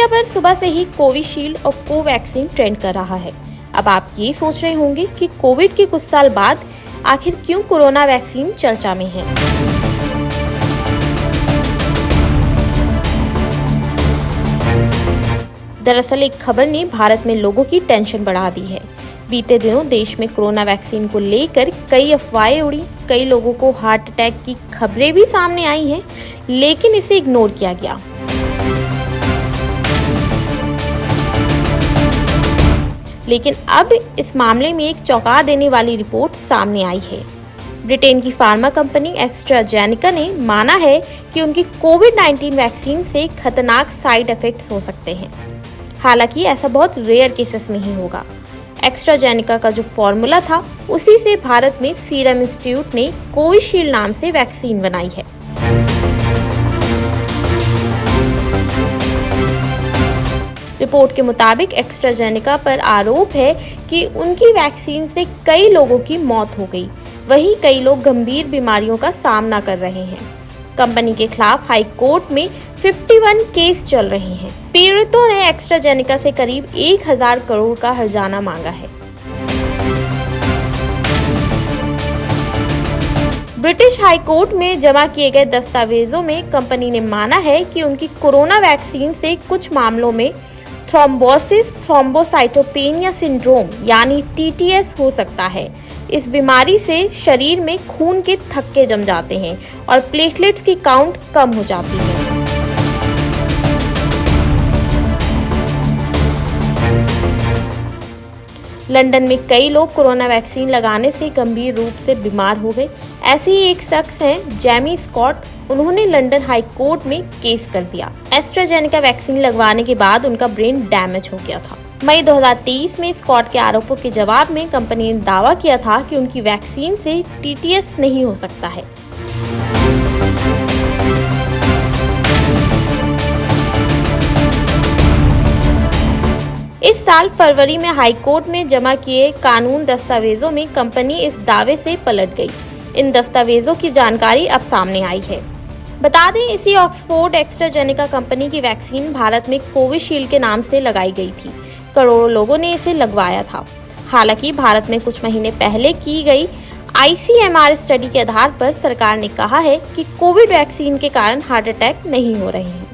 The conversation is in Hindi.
पर सुबह से ही कोविशील्ड और कोवैक्सीन ट्रेंड कर रहा है। अब आप ये सोच रहे होंगे कि कोविड के कुछ साल बाद आखिर क्यों कोरोना वैक्सीन चर्चा में है। दरअसल एक खबर ने भारत में लोगों की टेंशन बढ़ा दी है। बीते दिनों देश में कोरोना वैक्सीन को लेकर कई अफवाहें उड़ी, कई लोगों को हार्ट अटैक की खबरें भी सामने आई हैं, लेकिन इसे इग्नोर किया गया। लेकिन अब इस मामले में एक चौंका देने वाली रिपोर्ट सामने आई है। ब्रिटेन की फार्मा कंपनी एस्ट्राजेनेका ने माना है कि उनकी कोविड-19 वैक्सीन से खतरनाक साइड इफेक्ट्स हो सकते हैं। हालांकि ऐसा बहुत रेयर केसेस में ही होगा। एस्ट्राजेनेका का जो फॉर्मूला था, उसी से भारत में सीरम इंस्टीट्यूट ने कोविशील्ड नाम से वैक्सीन बनाई है। रिपोर्ट के मुताबिक एस्ट्राजेनेका पर आरोप है कि उनकी वैक्सीन से कई लोगों की मौत हो गई। वहीं कई लोग गंभीर बीमारियों का सामना कर रहे हैं। कंपनी के खिलाफ हाई कोर्ट में 51 केस चल रहे हैं। पीड़ितों ने एस्ट्राजेनेका से करीब 1000 करोड़ का हर्जाना मांगा है। ब्रिटिश हाई कोर्ट में जमा किए गए दस्तावेजों में कंपनी ने माना है कि उनकी कोरोना वैक्सीन से कुछ मामलों में थ्रोम्बोसिस थ्रोम्बोसाइटोपेनिया सिंड्रोम यानी TTS हो सकता है। इस बीमारी से शरीर में खून के थक्के जम जाते हैं और प्लेटलेट्स की काउंट कम हो जाती है। लंदन में कई लोग कोरोना वैक्सीन लगाने से गंभीर रूप से बीमार हो गए। ऐसे ही एक शख्स हैं जेमी स्कॉट, उन्होंने लंदन हाई कोर्ट में केस कर दिया। एस्ट्राजेनेका वैक्सीन लगवाने के बाद उनका ब्रेन डैमेज हो गया था। मई 2023 में स्कॉट के आरोपों के जवाब में कंपनी ने दावा किया था कि उनकी वैक्सीन से TTS नहीं हो सकता है। इस साल फरवरी में हाई कोर्ट में जमा किए कानून दस्तावेजों में कंपनी इस दावे से पलट गई। इन दस्तावेजों की जानकारी अब सामने आई है। बता दें, इसी ऑक्सफोर्ड एस्ट्राजेनेका कंपनी की वैक्सीन भारत में कोविशील्ड के नाम से लगाई गई थी। करोड़ों लोगों ने इसे लगवाया था। हालांकि भारत में कुछ महीने पहले की गई ICMR स्टडी के आधार पर सरकार ने कहा है कि कोविड वैक्सीन के कारण हार्ट अटैक नहीं हो रहे हैं।